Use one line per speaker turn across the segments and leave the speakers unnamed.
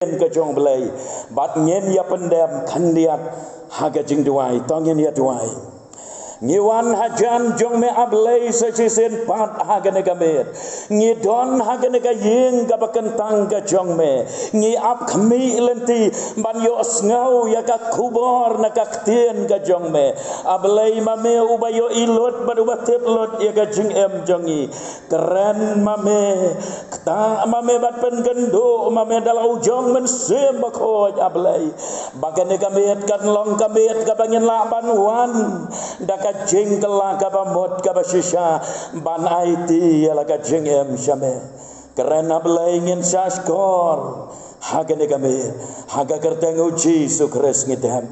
ke jong belai bat ngen ya pendem kandiat haga jing duai tongen ya duai ngiwan hajan jong me ablay sa sisen pat haga nega met ngi don haga nega ying ga bakentang ga jong me ngi ap khmi lenti ban yo ngau ya ka kubor na ka tien ga jong me ablay mame ubayo ilot ban ubatep lot ya ga jing em jongi keren mame ta mame bat pen gendo mame dalau jong men sem bakoj ablay bagan nega met kan long ka met ka bangin la ban wan dak jing kala kaba mod kaba shisha ban IT ala ka jing em shame keren ablay ngin saskor haga negame haga kerteng uji sukres ngidam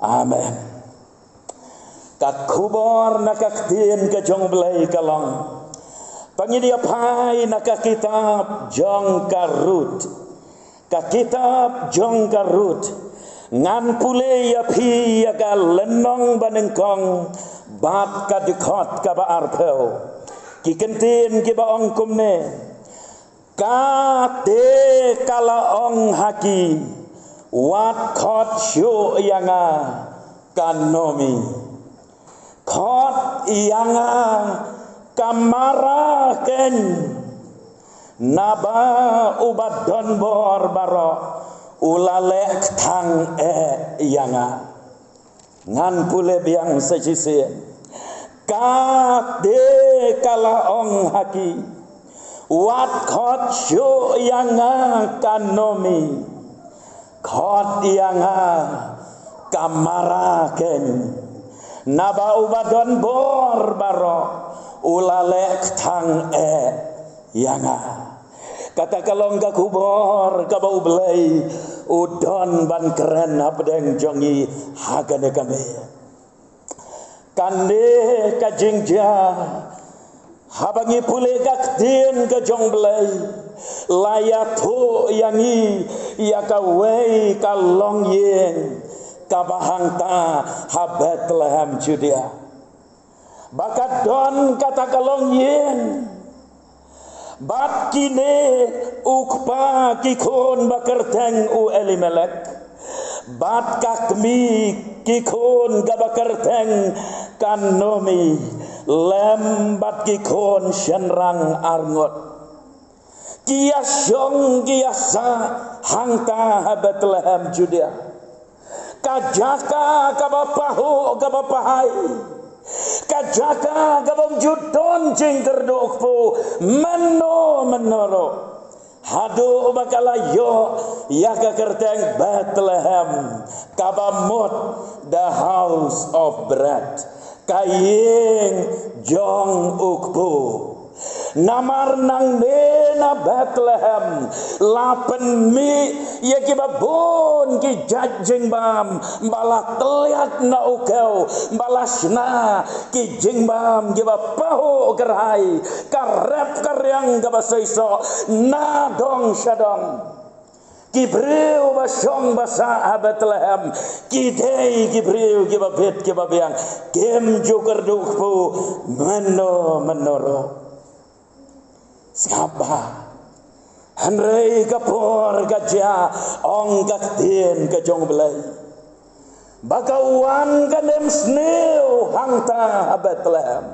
amen ka kubor na ka tien ka jong blay kalong pangidia pai na ka kitab jong karut ka kitab jong karut ngan pule ya phi ya ka lenong banengkong bat ka dikot ka ba arpeo ki kentin ki ba ong kumne ka te kala ong haki wat khot shu yanga kanomi khot yanga kamara ken naba ubat don bor baro ulalek thang yanga ngan pule biang sejisen ka de kala ong haki wat khot shu yanga kanomi khot yanga kamara ken naba ubadon bor baro ulalek thang yanga kata kalong ka kubor ka bau belai udon ban keren apdeng jongi hagane kame kande ka jingja habangi pule ka tien ka jong belai layatho yangi ya ka wei ka long yen ka bahang ta ha Bethlehem Judea bakat don kata kalong yen bat kine ukpa kikon bakerteng u Elimelek bat kakmi kikon gabakerteng kanomi lem bat kikon shenrang arngot kiasyong kiasa hangta Bethlehem Judea kajaka kabapahu kabapahai kajaka gabam judon jingker dokpo menoro hado bakala yo ya kerteng Bethlehem kabamot the house of bread kayeng jong ukpo namar nang dena Bethlehem lapen mi ya kibabon ki jajing bam balak teliat na ukau balasna ki jingbam giba paho kerhai karep karyang gaba seiso na dong syadong Gibril basong basa Bethlehem kidei Gibril giba bet giba biang gem joker dukpu menoro Skaba Henry kapor kaja ong kaktien kajong belai bakawan kanem sneu hangta Bethlehem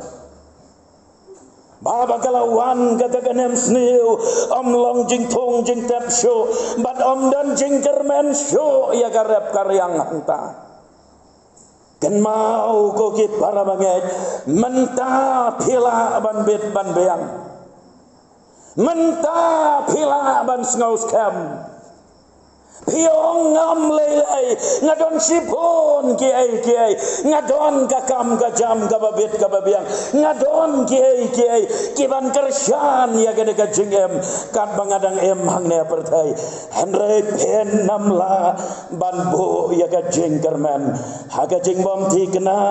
baba kalawan kata kanem sneu om long jing thong jing tap show bat om dan jing kermen show ya karep karyang hangta ken mau ko ki para banget menta pila ban bet ban beang menta pila ban ngaus kam piong ngam lelai ngadon sipon kiai ngadon kakam kajam kababet kababiang ngadon kiai kiban kersyan ya gede kajingem kan bangadang em hangne pertai henry pen namla ban bo ya kajing kerman haga jing bom tikna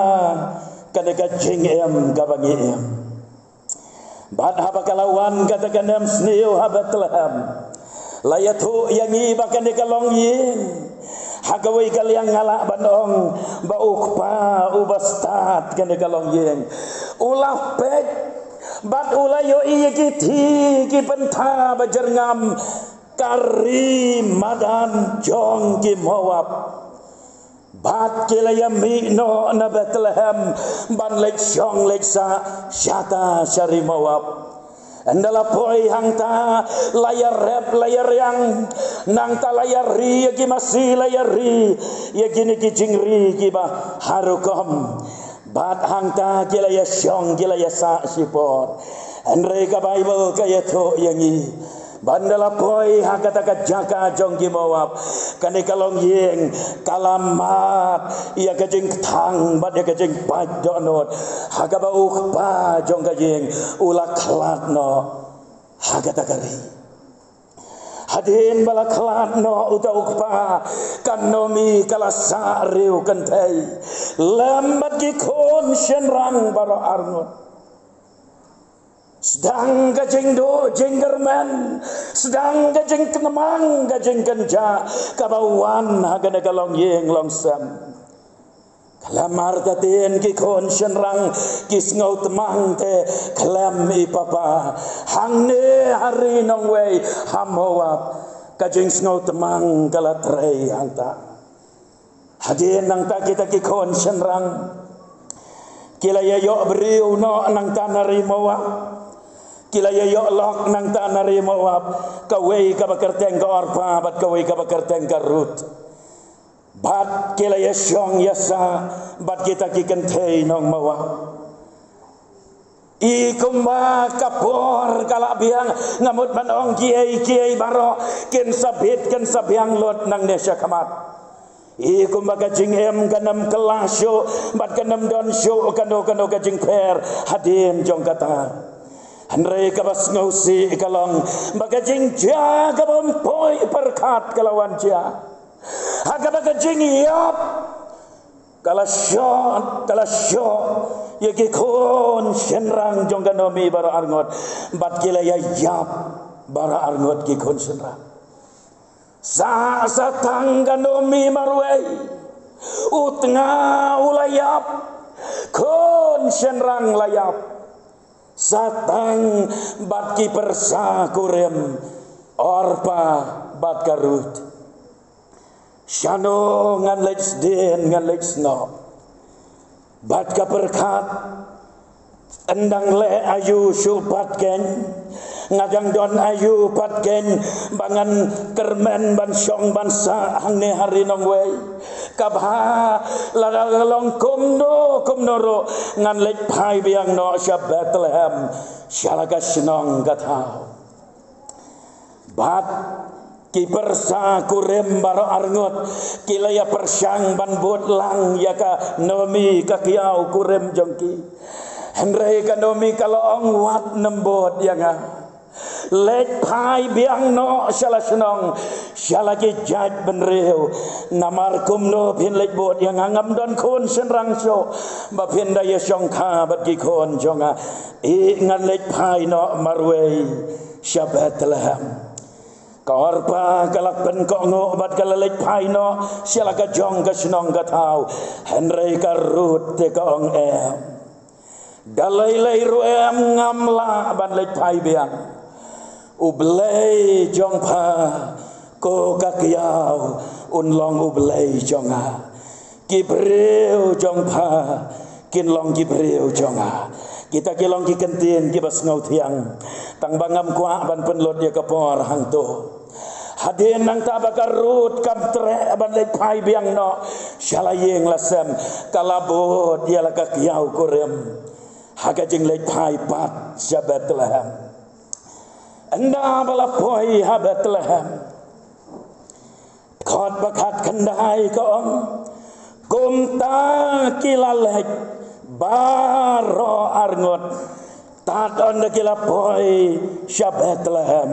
kade kajingem kabangi em bat habakalawan katakan dem sneu Bethlehem layathu yangi bakan dekalong yin hagawai kaliang ngalak bandong baukpa ubastat kan dekalong yin ulah pek bat ulayo iya kiti ki penta bajerngam kari madan jong ki Moab bat kilaya mi no na Bethlehem ban lek syong lek sa syata syari Moab andala poi hangta layar rep layar yang nang ta layar ri ki masih layar ri ya gini ki jingri ki ba harukom bat hangta kilaya syong kilaya sa sipor andre ka Bible kaya to yangi bandala poi hakata jaka jonggi Moab kane kalong yeng kalamat ia kajing thang bad ia kajing padonot hagaba ukpa jong kajing ula klatno hagata kari hadin bala klatno uta ukpa kanomi kala sariu kentai lambat ki kon shenrang baro arngot sedang gajeng do jenggerman sedang gajeng kenemang gajeng kenja kabawan hagana kalong yeng longsam kalamar tatin ki kon shenrang kis ngau temang te kalam ipapa hangne hari nongwei hamowap gajeng ngau temang kalatrei hangta hadin nang ta kita ki kon shenrang kilaya yo beriu no nang tanari Moab kilaya yo lok nang tanari Moab kawei ka bakerteng ka Orpa bat kawei ka bakerteng ka Rut bat kilaya syong yasa bat kita kikentei nong Moab ikumba kapor kala biang ngamut manong kiai baro ken sabiang lot nang nesya kamat ikum baga jingem kanam kelasyo bat kanam don syo kano kajing per hadin jong kata Andre kabas ngausi kalong baga jing ja kabam poi perkat kalawan ja haga baga jing yap kalasyo yaki kon shenrang jong kanomi bara arngot bat kilaya yap bara arngot ki kon shenrang sa tangga nomi marwei utnga ulayap kon shenrang layap satang bat ki persa kurem Orpa bat karut shano ngan leks den ngan leks no bat ka perkat endang le ayu supat ken ngadang don ayu pat ken bangan kermen ban syong ban sa hangne hari nong wei kabha lalong kumno ngan lek pai biang no sya Bethlehem syalaga senong gatau bat ki persa kurem baro arngot kilaya persang ban bot lang yaka nomi kakiau kurem jongki Henry kanomi kalau wat nembot yang lek pai biang no shala senong shala ki jaj benreu namar kumno pin lek bot yang ngam don kon senrang so ba pin daya songka bat ki kon jonga I ngan lek pai no marwei Bethlehem Korpa kalak pen kongo bat kalalek pai no shala ka jong ka senong ka tau Henry ka rut te kong dalai lay ruem ngamla ban lek pai biang ublei jong pa ko kakiau unlong ublei jonga kibreu jong pa kinlong kibreu jonga kita kilong kikentin kibas ngau tiang tang bangam kwa ban penlot dia kapor hangto hadin nang tabakar rut kam tre ban lek pai biang no shalayeng lasem kalabot dia laka kiau kurem haga jing lek pai pat Bethlehem anda bala poi Bethlehem khot bakat kandai kong kumta kilalek baro arngot tat on kila poi Bethlehem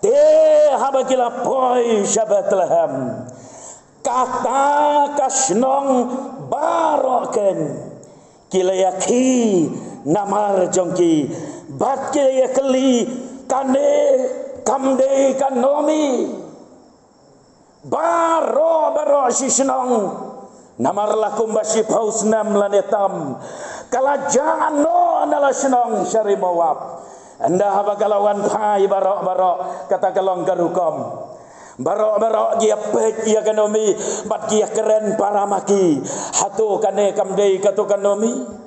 te haba kila poi Bethlehem kata kasnong baro ken kilayaki namar jongki bat kilayakli kane kamde kanomi baro sisnong namar lakum basi paus nam lanetam kalajaan no nala senong syari Moab Anda bakalawan pai barok-barok kata kalong garukom. Barok-barok dia pek ia kanomi bat dia keren para maki. Hatu kane kamdei katu kanomi.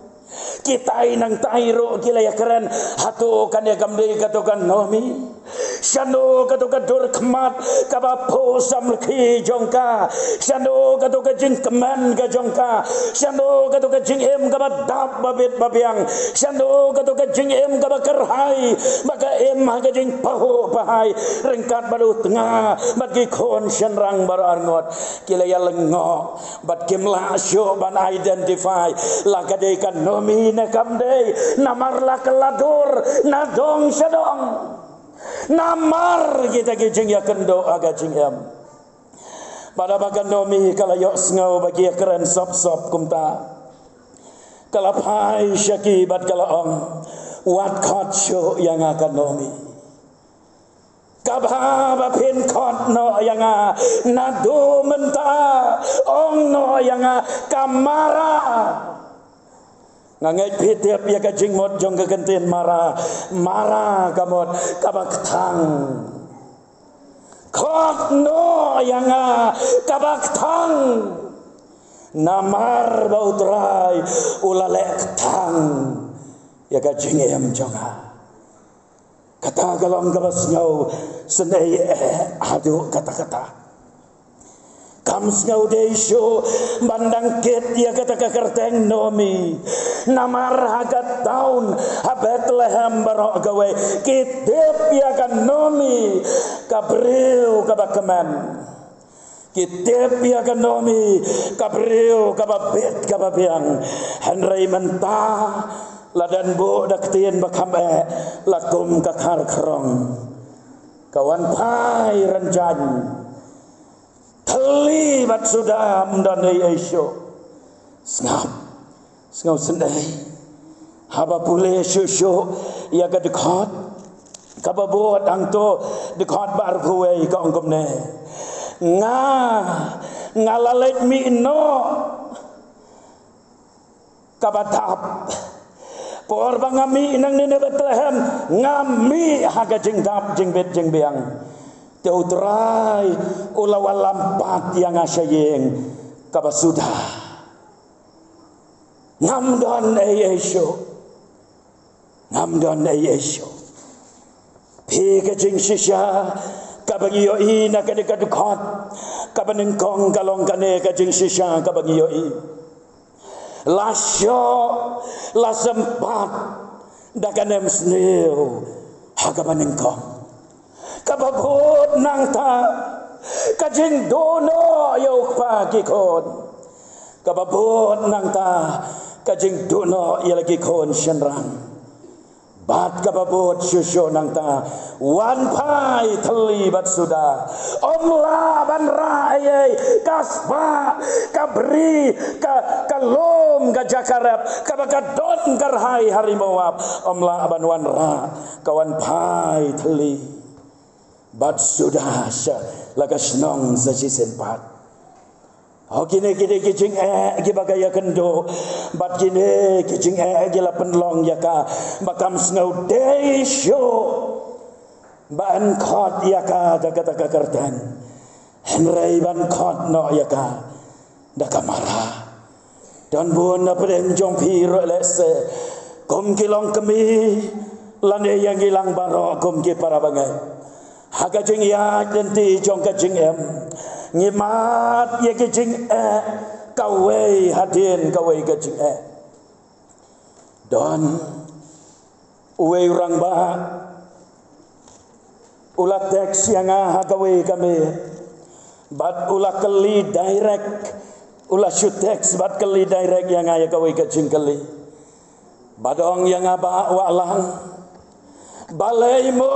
Kita inang tairo kila ya keren hatu kane kamdei katu kanomi. Shano katu kadur kemat kabapo samlki jongka. Shano katu kajing keman ka jongka. Shano katu kajing em kabadap babit babiang. Shano katu kajing em kabakerhai. Maka em kajing paho pahai. Rengkat baru tengah. Bagi kon shenrang baru arngot. Kila ya lengok. Bat kimla syo ban identify. Lakadei kanomi na kamdei. Namarla keladur. Nadong syadong. Namar kita kijing ya kendo aga jingem. Pada bagan domi kalayok sengau bagi keren sop-sop kumta. Kalapai syaki bat kalaong wat kot syo yang akan domi. Kabha bapin kot no yang nadu menta ong no yang kamara. Ngangai pitiap ya kajing mod jong kegentin marah kamot kabak tang kot no yang kabak tang namar bautrai ulalek tang ya kajing em jonga kata galong kabas nyau senai adu kata-kata Kams ngau deisyo bandang ket dia kata kakerteng nomi namar hagat taun Bethlehem barok gawe kitip ya kan nomi kabril kabakeman kitip ya kan nomi kabril kababit kababiang Henry mentah ladan bo daktin bakambe lakum kakar kerong kawan pai renjan terlibat sudah mendandai Aisyah Sengau sendai haba pule syusyu ia ke dekat kababot angto dekat bar kuwe ka ongkomne ngalalet mi no kabatap por bangami inang nene Bethlehem ngami haga jing dap jing bet jing beang teutrai ulawal lampat yang asyayeng kabasuda ngamdon Aisyah pi kajing sisya kabagi yoi na kadekadukot kabanengkong kalong kane kajing sisya kabagi yoi lasyo lasempat dakanem sneo hagabanengkong kababot nang ta kajing dono yok pagi kon kababot nang ta kajing dono ya lagi kon shenrang bat kababot syusyo nang ta wan pai terlibat sudah omla ban raye kaspa kabri kalom gajakarep kabakadon karhai harimawap omla ban wan ra kawan pai terlibat bat sudah lagas nong saji senpat. Kini kijing gibagaya kendo bat kini kijing gila penlong yaka bakam sengau deisyo ban kot yaka kata kerten Henry ban kot no yaka dakamara dan buon na penjong piro lese kum kilong kemi lane yang hilang baro kum ki para bangai Hakajing ya denti jong kajing em ngimat ya kajing kawe hadin kawe kajing don uwe urang ba ulat teks yang kawe kami bat ulat keli direct ulat shoot teks bat keli direct yang ya kawe kajing keli badong yang aba walang balai mo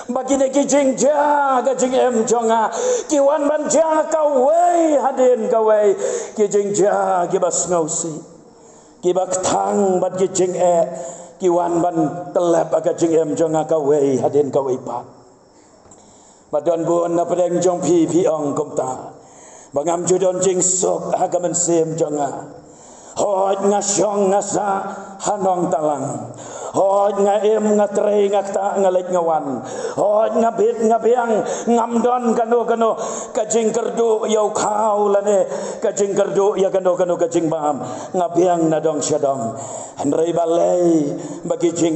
bagi ne kijing ja kijing em jonga kiwan ban ja kawai hadin kawai kijing ja kibas ngausi kibak tang bat kijing kiwan ban telep kijing em jonga kawai hadin kawai pat badon buon na pedeng jong pi ong komta bangam judon jing sok hagamen sem jonga hot ngasyong ngasa hanong talang hoj ngaem ngatre ngakta ngalet ngawan hoj ngabit ngabiang ngamdon kano kajing kerdu yau kau lane kajing kerdu ya kano kajing bam ngabiang nadong syadong handrai balai bagi jing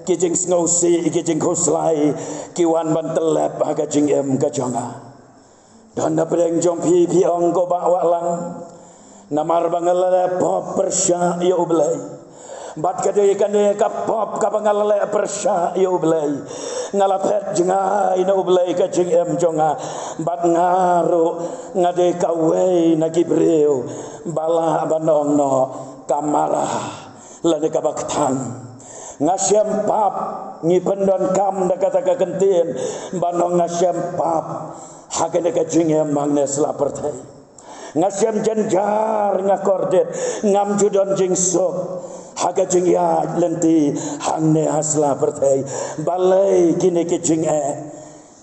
kijing sngosi kijing khoslai kiwan ban telep kajing kajonga dan napreng jong pi ong ko ba walang namar bangalale pop persya ya ublay bat kadai kane ka pop ka bangalale persya ya ublay ngalapet jengai na ublay ka jing jonga bat ngaru ngade kawe na gibreu bala banong no kamara lane ka baktang ngasyam pap ngi pendon kam da kata ka kentin banong ngasyam pap hakane ka jing mangne slapertai ngasyam janjar ngakordet ngam judon jing sok haga jing ya lenti hangne hasla pertai balai kini ke jing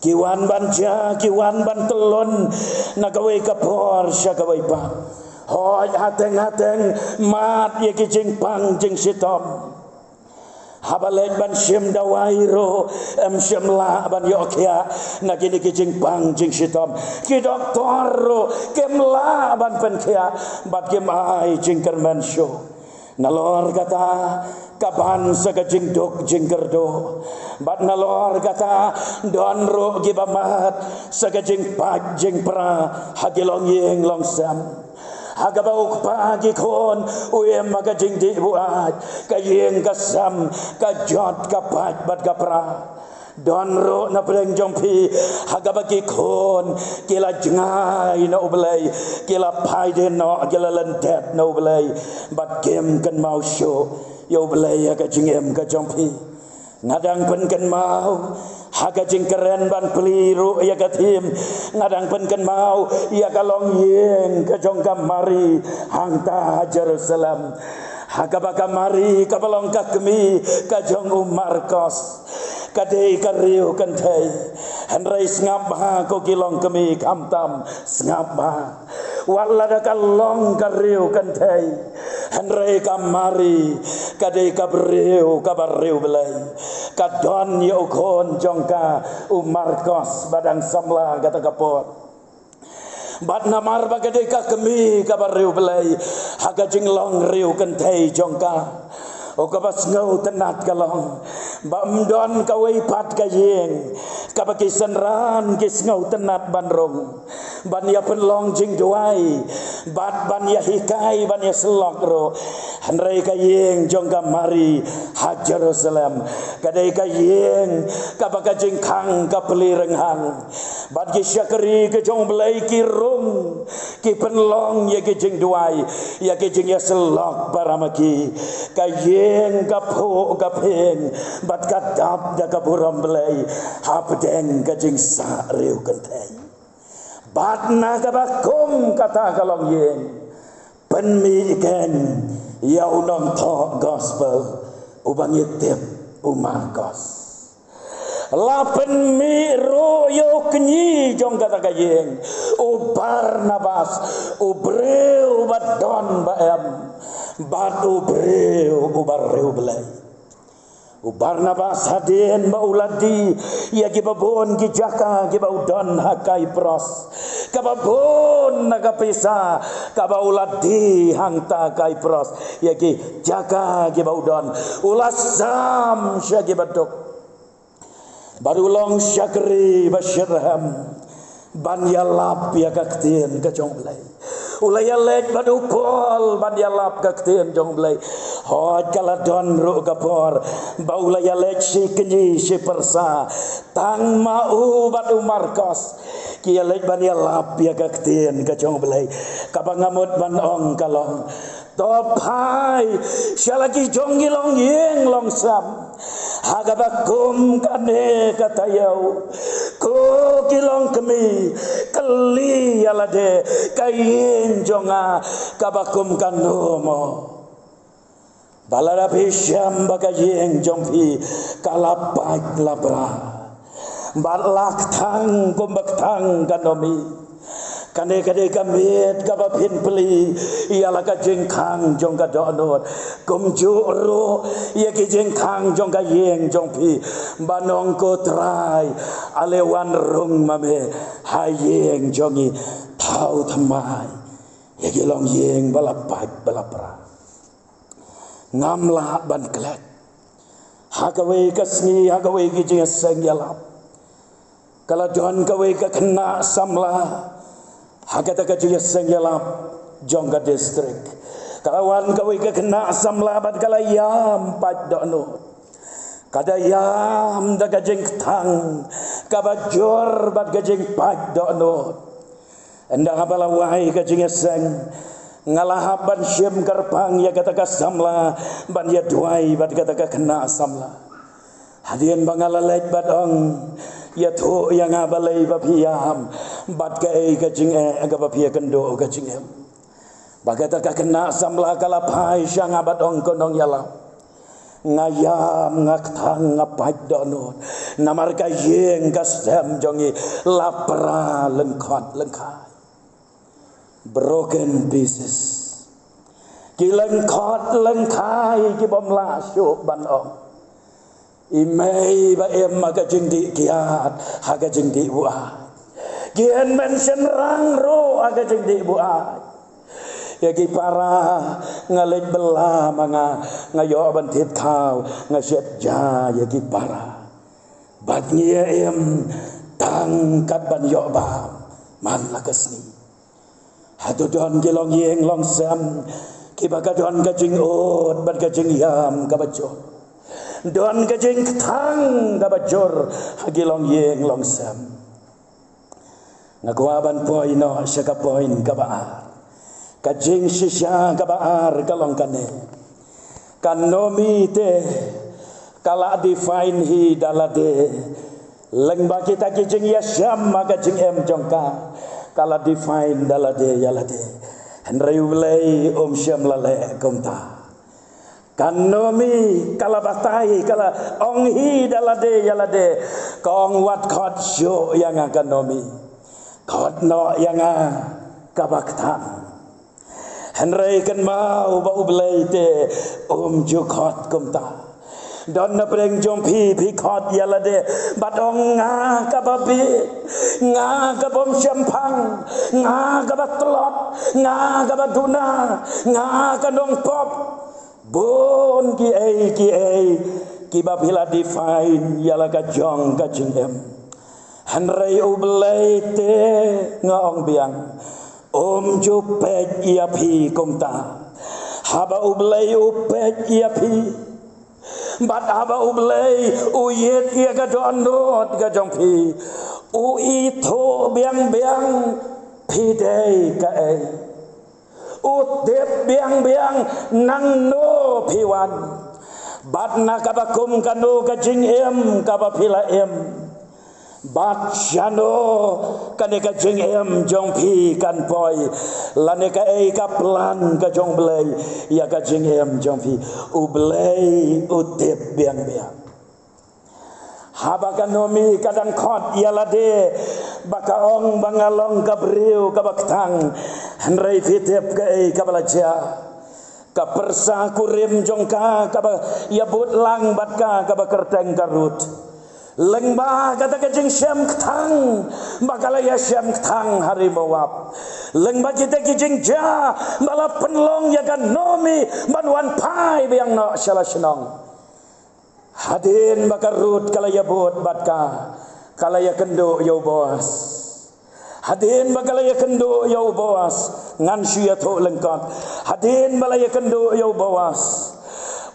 kiwan banja kiwan ban telon nagawe kapor syagawe pa hoj hateng mat ye ke jing pang jing sitom habalej ban syem dawairo syem la ban yokya nagini kijing pang jing sitom ki doktor ro kemla ban penkya bat kem ai jing kerman show nalor kata kaban saga jing dok jing gerdo bat nalor kata don ro gibamat saga jing pat jing pra hagilong yeng long sam hagabau pagi kon uem maga jing di buat kayeng kasam kajot kapat bat kapra don ro na preng jompi hagabaki kon kila jengai na ublay kila paide no kila lentet na ublay bat kem kan mau show ya ublay aga jingem ka jompi ngadang pen kan mau haga jing keren ban peliru ya katim ngadang pen kan mau ya kalong yeng ka jong kamari hangta Jerusalem haga bakamari ka balong ka kemi ka jong Markos kadai kariu kantai handrai ngap ha ko kilong kemi kamtam ngap ha walada kalong kariu kantai handrai kamari kadai kabriu kabariu belai kadon ya ukon jongka Markos badang samla kata kapot bat namar bagadai ka kemi kabariu belai haga jinglong riu kantai jongka o kabas ngau tenat kalong bam don kawai pat kayeng kabaki senran kis ngau tenat banrong ban ya penlong jing duai bat ban ya hikai ban ya selok ro handrai kayeng jong kamari ha Jerusalem kadai kayeng kabaka jing kang kapeli renghang bat ki syakri ke jong belai ki rung ki penlong ya ki jing duai ya ki jing ya selok paramaki kayeng kapo kapeng bat kadap da kaburam belai hapdeng kajing sa riu kentai bat na kabakum kata kalong yeng penmi ikan yau nong to gospel ubang yetep Markos lapen mi royo kenyi jong kata kayeng Barnabas ubreu badon baem bat ubreu ubareu belai Barnabas hadin bauladi ya gibabon gijaka gibaudon hakai pros kababon nagapisa kabauladi hangta kai pros ya gi jaka gibaudon ulasam syagibadok barulong syakri basyirham ban yalap ya kaktin kacong belai ulaya lek badu pol ban yalap kaktin jong belai hoj kaladon ru kapor baulaya lek si kenyi si persa tang mau badu Markos kia lek ban yalap ya kaktin kacong belai kabangamut ban ong kalong topai syalaki jong gilong yeng long sam hagabakum kane katayau ko kilong kemi keli alade kayin jonga kabakum kanomo balada bisham bagayeng jompi kalapak labra balak tang kumbak tang kanomi Kane kamet kaba pin peli ialah ka jengkang jong ka donot kumju ro ia ki jengkang jong ka yeng jong pi banong ko trai alewan rung mame hayeng jongi tau thamai ia ki long yeng balapai balapra ngamla ban klek hagawe kasni hagawe ki jeng seng yalap kala don kawe ka kena samla Hakata kajuya sengyalap jongga distrik. Kawan kawai ka kena asam labat kalayam pad dono. Kadayam da gajeng tang kabajor bad gajeng pad dono. Enda habala wahai gajeng seng ngalahaban syem karpang ya kata ka samla ban ya duai bad kata ka kena samla. Hadian bangalalait badong ya thu yang abalai bapiam bat kai kajing aga bapia kendo kajing bagata ka kena samla kala pai syang abad ong konong yala ngayam ngaktang ngapai dono namar ka yeng kasem jongi lapra lengkot lengkai broken pieces ki lengkot lengkai ki bom la syuk ban ong imei ba em maga jingdi kiat haga jingdi buat kian mention rang ro aga jingdi buat ya ki para ngalet bela manga ngayo bantit kau ngaset ja ya ki para bad ngia em tangkat ban yo ba man la kasni hadu don gelong yeng long sam ki baga don ka jing ot bad ka jing yam ka bacho don kajing tang kabajor hagilong yeng long sam ngakwaban poin no syaka poin kabaar kajing sisya kabaar kalong kane kanomi te kala define hi dalade lengba kita kajing yasyam maka jing em jongka kala define dalade yalade henry ulai syam lale komta kanomi kala batai kala onghi dalade yalade kong wat khot syo yang kanomi khot no yang kabaktan henry kan mau ba ublai te ju khot kumta don na preng jom pi khot yalade badong nga kababi nga kabom syampang nga kabatlot nga kabaduna nga kanong pop bon ki ki babila define yala ka jong ka jingem hanrei ublai te ngong biang ju pet ia pi komta haba ublai upet ia pi bat haba ublai uyet ia ka donot ka jong pi tho biang pi dei ka utep biang nang no piwan bat na kabakum kanu kajing em kabapila em bat shano kane kajing em jong pi kan poi lane ka kaplan ka jong blai ya kajing em jong pi ublai utep biang haba kanomi kadang khot yalade bakaong bangalong kabriu kabaktang hanrei fitep kai kabalaja kapersa kurim jongka kaba yabut lang batka kabakerteng karut lengba kata kajing syam ktang bakala ya syam ktang hari bawap lengba kita kijing ja bala penlong ya kanomi banwan pai biang no shala senong hadin bakarut kala yabut batka kala ya kendo yo boas hadin bakala ya kendo yo boas ngan syia tho lengkot hadin bala ya kendo yo boas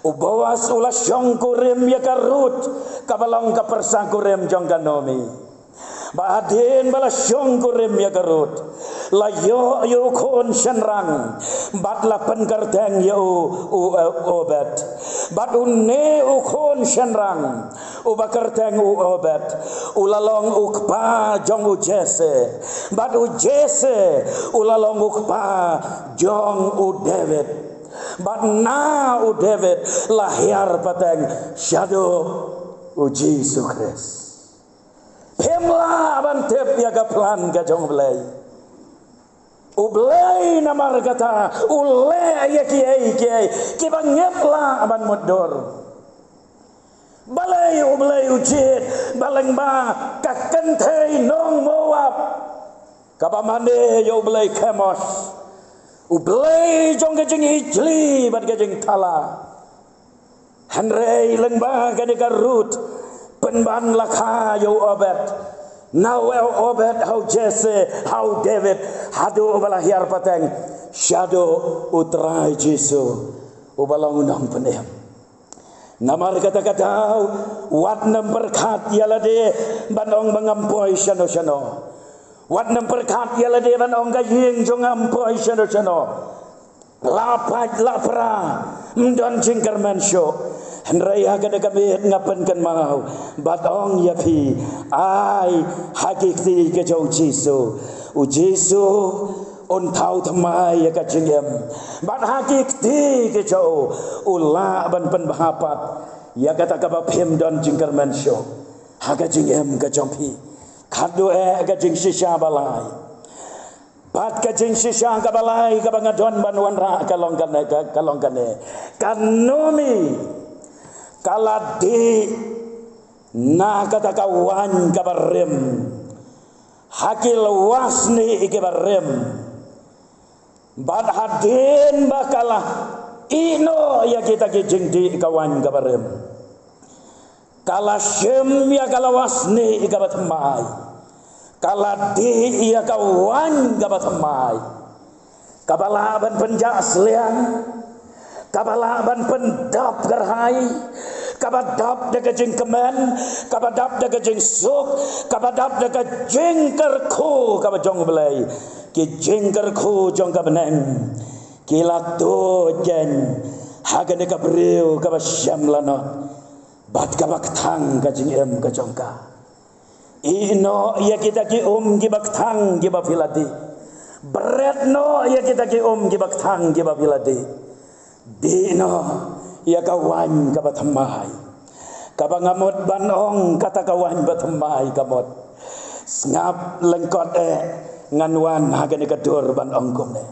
ubawas ulas syong kurim ya karut kabalong kapersa kurim jong kanomi Baadin bala syong kurim ya garut la yo kon shanrang bat la penkarteng yo obat bat unne kon shanrang u bakarteng u obat ulalong ukpa jong u jese bat u jese ulalong ukpa jong u David bat na u David lahir pateng shadow u Jesus Christ Pemla bantep ya kaplan ka jong belai. Ublay namar kata ule ya kiai kiba ngepla aban modor balai ublay ujit baleng ba kakentei nong moab kabamane yo ublay kemos ublay jong kejeng ijli bat kejeng tala hanrei lengba kade karut penban lakha yo obet now obet how Jesse how David hadu balahir pateng shadow utrai Jesu ubalang unang penem namar kata-kata wat namperkat yalade banong mengampoi shano wat namperkat yalade banong gayeng jong ampoi shano lapat lapra mdon jingkar mensyo Henraya kada kami ngapan kan mau batong yapi ai hakiki ke jauh Jesu u Jesu on tahu thamai ya ka jengem bat hakiki ke jauh ula ban pen bahapat ya kata ka bapem don jingkar mensyo haga jengem ka jompi kado ka jeng sisa balai bat ka jeng sisa ka balai ka bangadon banwan ra kalongkan kanomi kaladi na kata kawan kabarem hakil wasni ikebarem bad hadin bakalah ino ya kita kijing di kawan kabarem kalasem ya kalawasni ikabatmai kaladi ya kawan kabatmai kabalaban penjas liang kabalaban pendap gerhai kabadap daga jeng kemen kabadap daga jeng suk kabadap daga jeng kerku kabajong belai ki jeng kerku jong kabeneng kilato jen hagane kabreu kabasyam lano bat kabaktang ka jeng em ka jongka ino ya kita ki ki baktang ki bafilati beretno ya kita ki ki baktang ki bafilati dino ya kawan kabatamai kabangamot banong kata kawan batamai kamot ngap lengkot nganwan hagane kadur banong kumne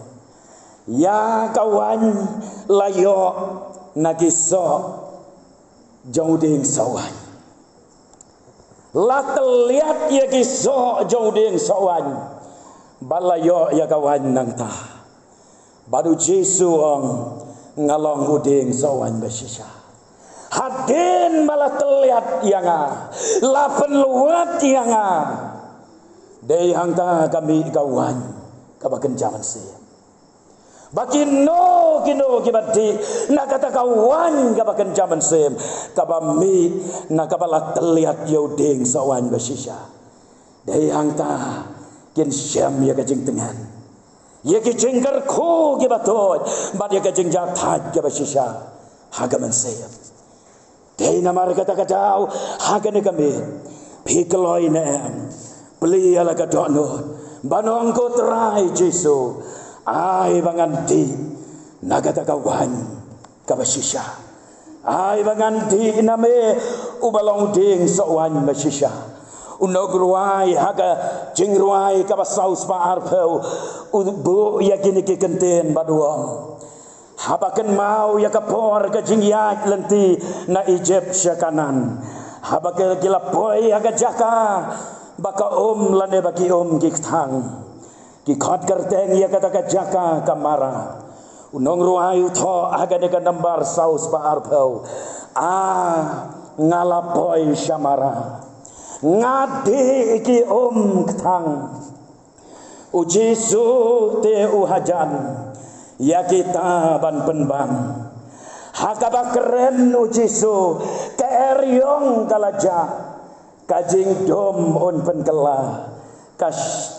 ya kawan layo nagiso jauh ding sawan la keliat ya giso jauh ding sawan balayo ya kawan nang ta baru Jesu ong ngalong uding sawan basisya hadin malah terlihat yanga lapen luat yanga dei hangta kami kawan kabaken jaman se bakino kino kibati na kata kawan kabaken jaman se kabami na kabala terlihat yuding sawan basisya dei hangta kin syam ya kajing tengan ye ki jengkar ko ki batot bad ye ka jengjat hat ke basisha haga mensayam dei namar kata haga ne kami pikloi ne beli ala ka dono banong ko trai Jesu ai banganti nagata kawan ka basisha ai banganti name ubalong ding sawan basisha unog ruai haga jing ruai ka basaus pa arpeu bu yakini ke kenten baduam habaken mau ya kapor ka jing yak lenti na Egypt syakanan habake gilapoi haga jaka baka lane baki giktang ki khot kerteng ya kata ka jaka kamara unong ruai utho haga de ka nambar saus pa arpeu ngalapoi syamara ngadi ki ktang u Jesu te uhajan ya kita ban penban hakaba keren u Jesu keryong kalaja kajing dom on penkela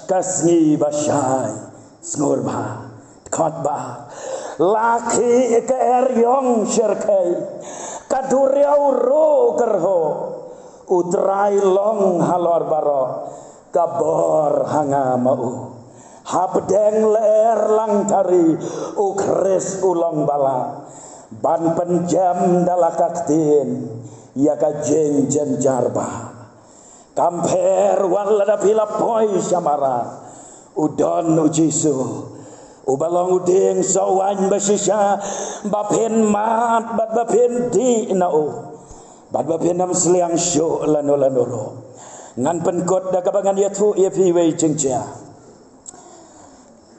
kasngi basai ngurba khotba laki keryong syirkai kaduriau ro kerho utrai long halor baro kabor hanga mau habdeng ler lang tari ukres ulong bala ban penjam dalakaktin ya ka jeng jen jarba kamper wala da pila poi samara udon u Jesu ubalong udeng sawan basisya bapen mat bat bapen di nao bat bapen nam seliang syo lano ngan penkot da kabangan ya tu ya pi wei jengcia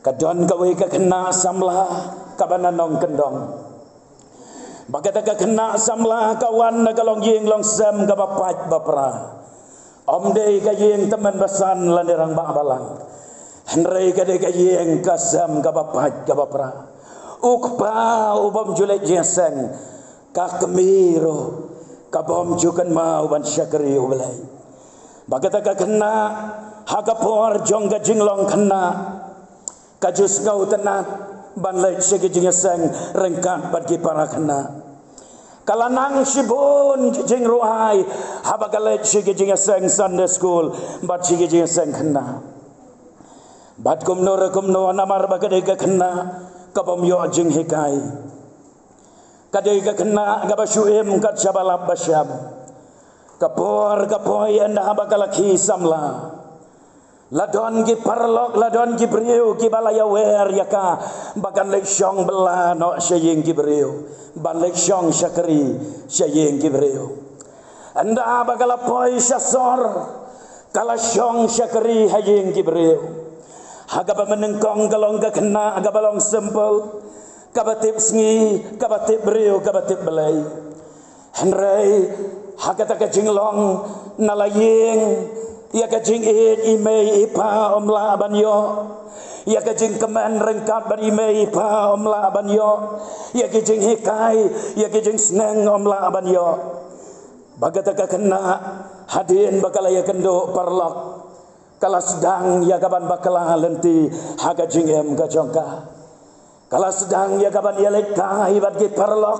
kadon ka wei ka kena samla kabana nong kendong bagata ka kena samla kawan na kalong yeng long sem ka bapat bapra om dei ka yeng teman basan landerang ba balang henrei ka dei ka yeng ka sem ka bapat ka bapra ukpa ubam julek jeseng ka kemiro ka bom jukan mau ban syakri ubelai bagata ka kena hakapor jong ka jinglong kena kajus ngau tenat ban lek segi jingeseng rengkat bagi para kena kalanang sibun jing ruai habagalek segi jingeseng Sunday school bat segi jingeseng kena bat kumno namar bagade ka kena kabom yo jing hikai kadai ka kena gabashuim kat shabalab bashab kapor kapoy anda habagalaki samla ladon ki parlok ladon ki briu ki balaya wer yaka bagan lek syong bela no syeng ki briu ban lek syong syakri syeng ki briu anda bagala poy syasor kala syong syakri hayeng ki briu haga menengkong galong ka kena aga balong sempel kabatip sngi kabatip briu kabatip belai henrei haga ta jinglong nalayeng ya kajing imei ipa omla banyo ya kajing keman rengkat ban imei ipa omla banyo ya kajing hikai ya kajing seneng omla banyo bagata ka kena hadin bakala ya kendo parlok kala sedang ya kaban bakala lenti hakajing em kajongka kala sedang ya kaban ya lekai bagi parlok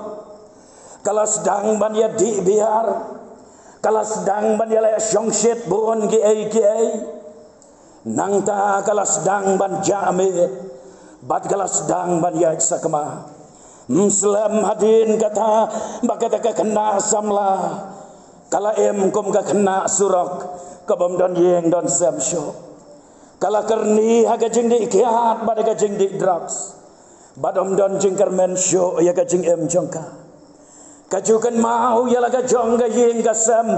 kala sedang ban ya di biar kala sedang ban ya syongshit bon ki ai nang ta kala sedang ban jamit bat kala sedang ban ya sakma muslim hadin kata bagata ka kena samla kala em kum ka kena surok kabom don yeng don samsho kala kerni haga jing di kiat bad ka jing di drugs badom don jing kermen sho ya ka jing em jongka kajukan mau ya laga jong ga yeng ga sam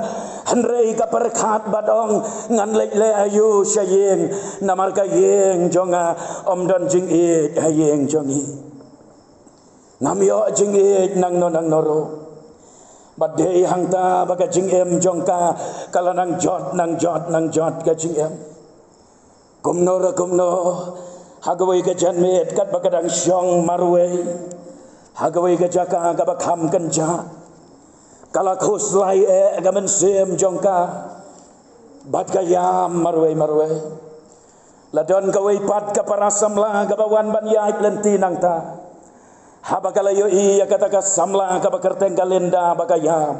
henrei ka perkat badong ngan le ayu syeng namar ka yeng jonga om don jing e yeng jongi nam yo jing e nang noro badai hangta baga jing em jongka kala nang jot ga jing em kumno hagawai ga janmet kat bagadang syong marwei hagawai ka jaka ka bakham kenja kala khuslai ga mensem jongka bat ka yam marwei ladon ka wei pat ka parasamla ka bawan ban ya lenti nang ta habakala yo iya kata ka samla ka bakerteng kalenda bakayam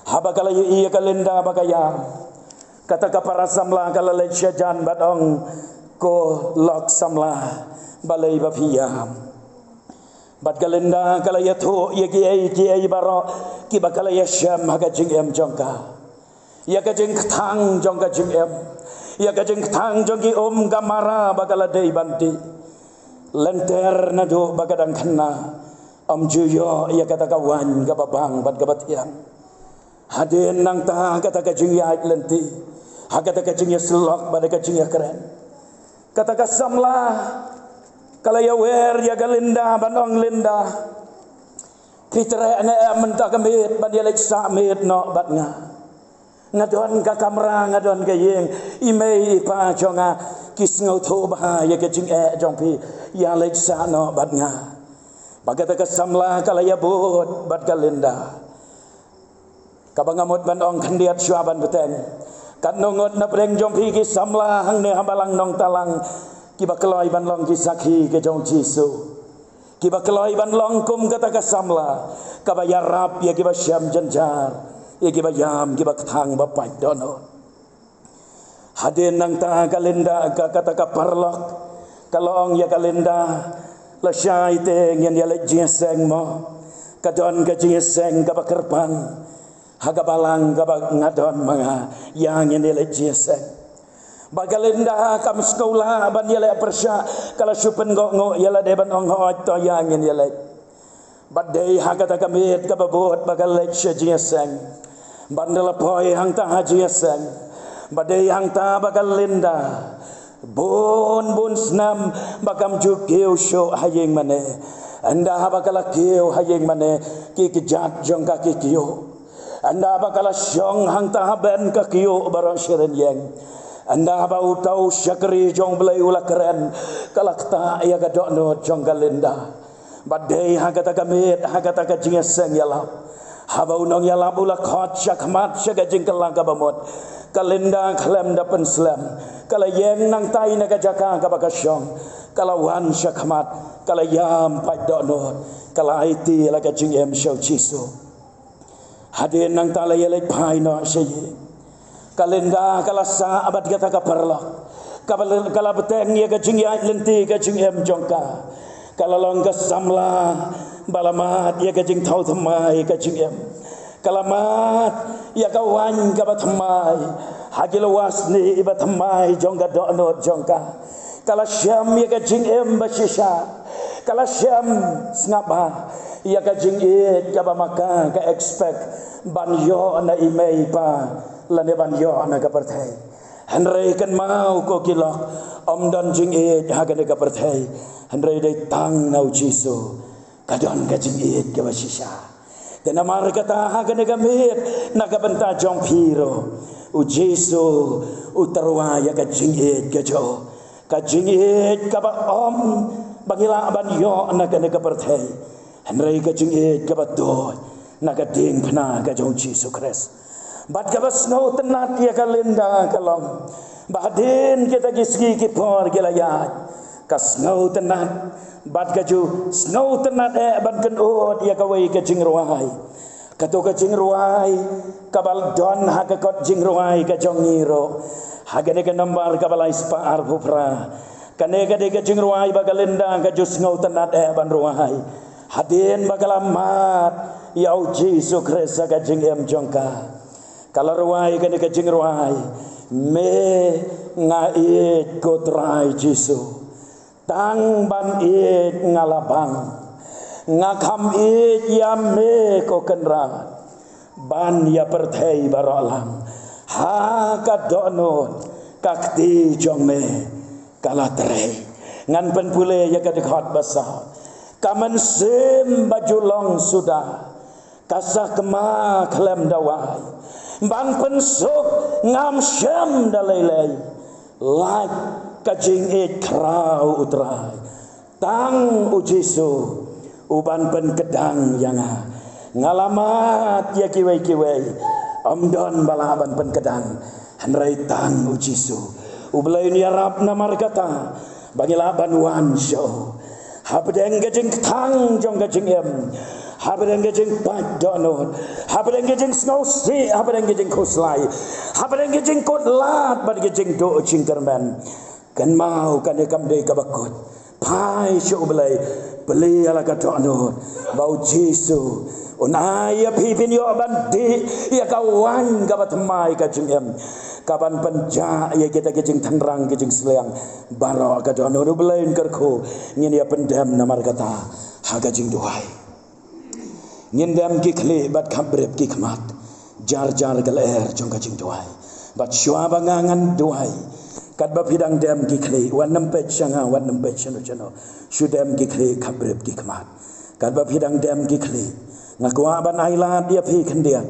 habakala yo iya kalenda bakayam kata ka parasamla kala le syajan badong ko lok samla balai bapiyam bat kalenda kala yathu ye ki baro ki bakala yasham haga jing em jongka ya ka jing thang jongka jing em ya ka jing thang jongi gamara bakala dei banti lenter nadu bagadang kena om juyo ya kata kawan ka babang bat ka batiang hadin nang ta kata ka jing ya lenti haga ka jing ya selok bad ka jing ya keren kata ka samla kala ya wer ya galinda banong linda fitre na menta kamit ban ya lek samit no bat nga ngadon ka kamera ngadon ka yeng imei pa jonga kis ngau tho ba ya ka jing jongpi ya lek sa no bat nga bagata ka samla kala ya bot bat galinda kabangamot banong kandiat syuaban beten kan nongot na preng jongpi ki samla hang ne habalang nong talang kiba keloi ban long ki sakhi ke jong Jesu kiba keloi ban long kum kata ka samla ka ba yarap ya kiba syam janjar ya kiba yam kiba thang ba pai dono hadin nang ta kalenda ka kata ka parlok kalong ya kalenda la syai te ngien ya le jeseng mo kadon ka jeseng ka ba kerpan haga balang ka ba ngadon manga yang ngien le jeseng Bagalinda kam sekolah ban yala persya kala supen ngo yala deban ong hot to yangin yala badai hakata kamit kababot bagalek syajiasang bandala poi hang ta hajiasang badai hang ta bagalinda bon snam bakam jukeu syo hayeng mane anda bakala keu hayeng mane ki kejat jong ka kio anda bakala syong hang ta ben ka kio barang shiren yang anda bau tau syakri jong belai ula keren kalakta ya gadokno jong galinda badai hagata kamit hagata ka jingeseng yala habau nong yala ula khot syakmat syagajing kelangka bamot kalinda khlem da penslam kala yeng nang tai na ka jaka ka bakasyong kala wan syakmat kala yam pai dokno kala iti la ka jingem syau chiso hadin nang tala yelek pai no syi kalinda kala sa abad kata ka parla kala beteng ya ka jingya lenti ka jingem jongka kala long ka samla balamat ya ka jing thau thamai ka jingem kalamat ya ka wan ka bathamai hagil wasni bathamai jongka dono jongka kala syam ya ka jingem basisha kala syam snapa ya ka jingit ka bamaka ka expect banyo na imei pa lane banyo na ka perthai hanrei kan mau ko kilok om don jing e hagane ka perthai hanrei dai tang nau jisu kadon ka jing e ka basisha dena mar kata hagane ka mit na ka benta jong phiro u jisu u tarwa ya ka jing e ka jo ka jing e ka ba om bagila banyo na ka perthai hanrei ka jing e ka ba do na ka ding phna ka jong jisu Christ bat ka basno tenat ya kalinda kalom badin kita gisgi ki por gelayat kasno tenat bat ka ju sno tenat ban kan od ya ka wei ka jingruai kato ka jingruai kabal don ha ka kot jingruai ka jongiro hagane ka nambar kabal ispa arphupra kane ka de ka jingruai bagalinda ka ju sno tenat ban ruai hadin bagalamat ya Yesus Kristus ka jingem jongka kalau ruai kene ka jing ruai me ngait kotrai Jisu tang ban it ngalabang ngakam it ya me ko kenra ban ya perthei barolam ha ka dono kakti jong me kala tre ngan pen pule ya ka dekhot basa kaman sim bajulong sudah kasah kema klem dawai ban pensuk ngam syam dalai like kajing it krau utrai tang ujisu uban pen kedang yang ngalamat ya kiwei amdon balaban pen kedang hanrai tang ujisu ublai ni arab namar kata bagi laban wan show habdeng kajing tang jong kajing habadeng gejing padono habadeng gejing snowsi habadeng gejing koslai habadeng gejing kotlat bad gejing do cingkerman kan mau kan ekam de kabakut pai shoblai beli ala kadono bau Jisu unaya pipin yo bandi ya kawan gabat mai kajingem kapan penja ya kita gejing tanrang gejing seleang baro kadono belain kerko ngin ya pendam namar kata hagajing duai ngindam ki khle bat khabrep ki khmat jar galer jong ka jing duai bat shwa bangangan duai kat ba phidang dem ki khle wan nam pe changa wan nam pe chano shudem ki khle khabrep ki khmat kat ba phidang dem ki khle ngakwa ban aila dia phi khandiat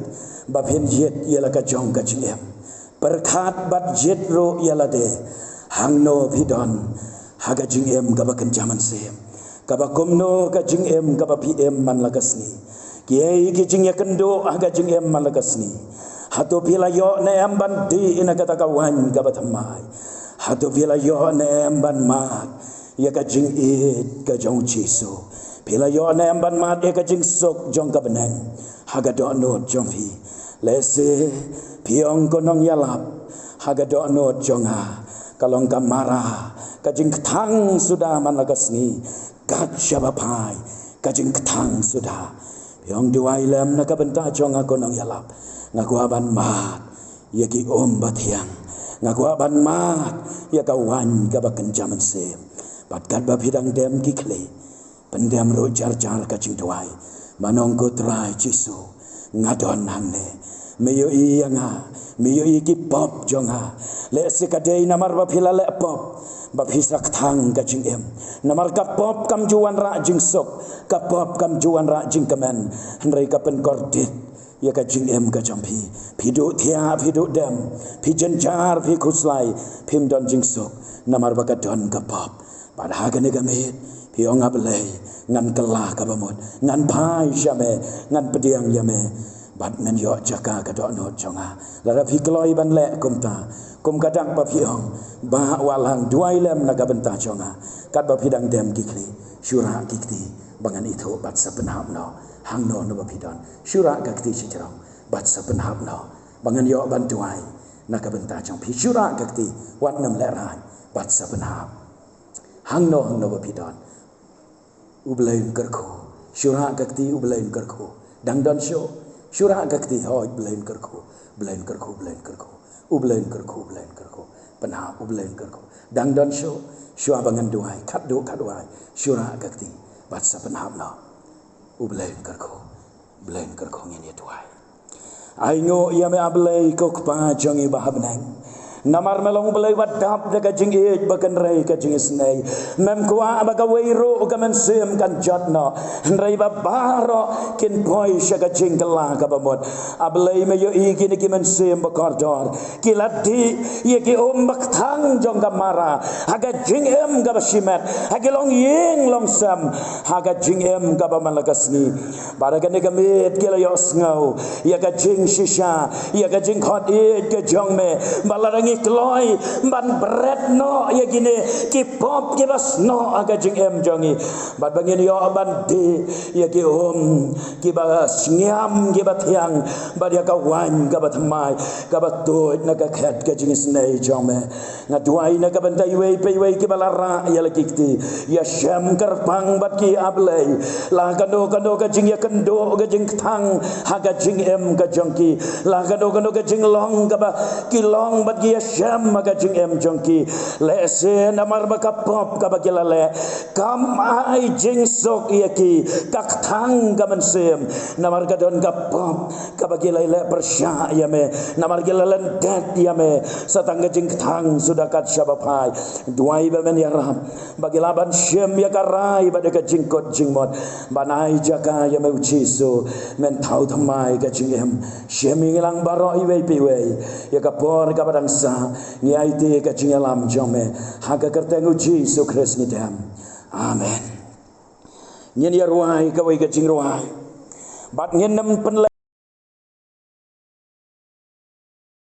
ba phin jet yela ka jong ka jing em perkhat bat jet ro yela de hangno phidon haga jing em ka ba kan jaman sem ka ba komno ka jing em ka ba phi em man lagasni kiai kijing ya kendo aga jing em malagasni hato pila yo ne amban di ina kata kawan gabatamai hato pila yo ne amban mat ya ka jing it ka jong Jisu pila yo ne amban mat ya ka jing sok jong ka benang haga do no jong hi lese piong konong yalap haga do no jonga kalong kamara ka jing thang sudah malagasni kat syabapai ka jing thang sudah yang duai lem nak benta jong aku nang yalap ngaku aban mat yaki om batiang ngagwa ban mat ya kawan ka bakan jaman sem bat kat ba bidang dem kikle pendem ro jar ka jing tuai manong ko trai jisu ngadon hangne meyo ianga meyo iki pop jonga le sikadei namar ba phila le pop ba phisak thang ka jing em namar ka pop kam juan ra jing sok ka pop kam juan ra jing kamen hnrei ka pen kordit ya ka jing em ka champi phidu thia phidu dem phijen jar phi khuslai phim don jing sok namar ba ka don ka pop ba ha ka ne ka met phi ong ablei ngan kala ka ba mot ngan pai jame ngan pediang yame bat men yo jaka ka do no jonga la phi kloi ban le kum kadang ba phi ong ba walang duai lem naga benta jonga kat ba phidang dem kikli syura kikti bangan itu bat sabenhap no hang no no ba phidon syura kikti chijrong bat sabenhap no bangan yo ban duai naga benta jong phi syura kikti wat nam le rai bat sabenhap hang no ba phidon ublain kerko syura kikti ublain kerko dang don syo syura kikti hoi ublain kerko ublain kerko penha ublain kerko dang don syo syua bangan duai kat duai syura kikti bat sabenhap no ublain kerko ngin ya duai ai ngo ya me ablai ko pa jongi bahabnang namar melong belai wadap daga jing ej bakan rei ka jing snei mem kwa baga weiro ka men sem kan jatno rei ba baro kin poi shaga jing kala ka bamot ablai me yo igi ni ki men sem ba kordor kilati ye ki bak thang jong ka mara haga jing em ga basimet haga long yeng long sam haga jing em ga ba malagasni baraga ni ka met kila yo ngau ya ka jing shisha ya ka jing khot ej ka jong me balarang kloi ban bret no ya gini ki pop ki bas no aga jing em jongi bat bangin yo ban di ya ki ki bas nyam ki bathiang ba ya ka wan ka bathmai ka batoi na ka khat ka jing snei jome na duai na ka bantai wei pe wei ki balara ya la kikti ya syam karpang bat ki ablei la kando ka jing ya kendo ka jing thang haga jing em ka jongki la kando ka jing long ka ba ki long bat ki syam maka jing em jongki le se namar baka pop ka bagila le kam ai jing sok yaki kak thang ka mensem namar ka don ka pop ka bagila le persya yame namar gila len dat yame satang jing thang sudah kat syabapai duai ba men yaram bagila ban syem ya karai ba ka jing kot jing mot banai jaka yame uchiso men thau thamai ka jing em syem ngilang baro iwei piwei ya ka por ka badang sa ngai te ka jingalam jome haga kertengu Yesus Kristus ni dam amen nyen ya ruai ka wai ka jing ruai bat nyen nam pen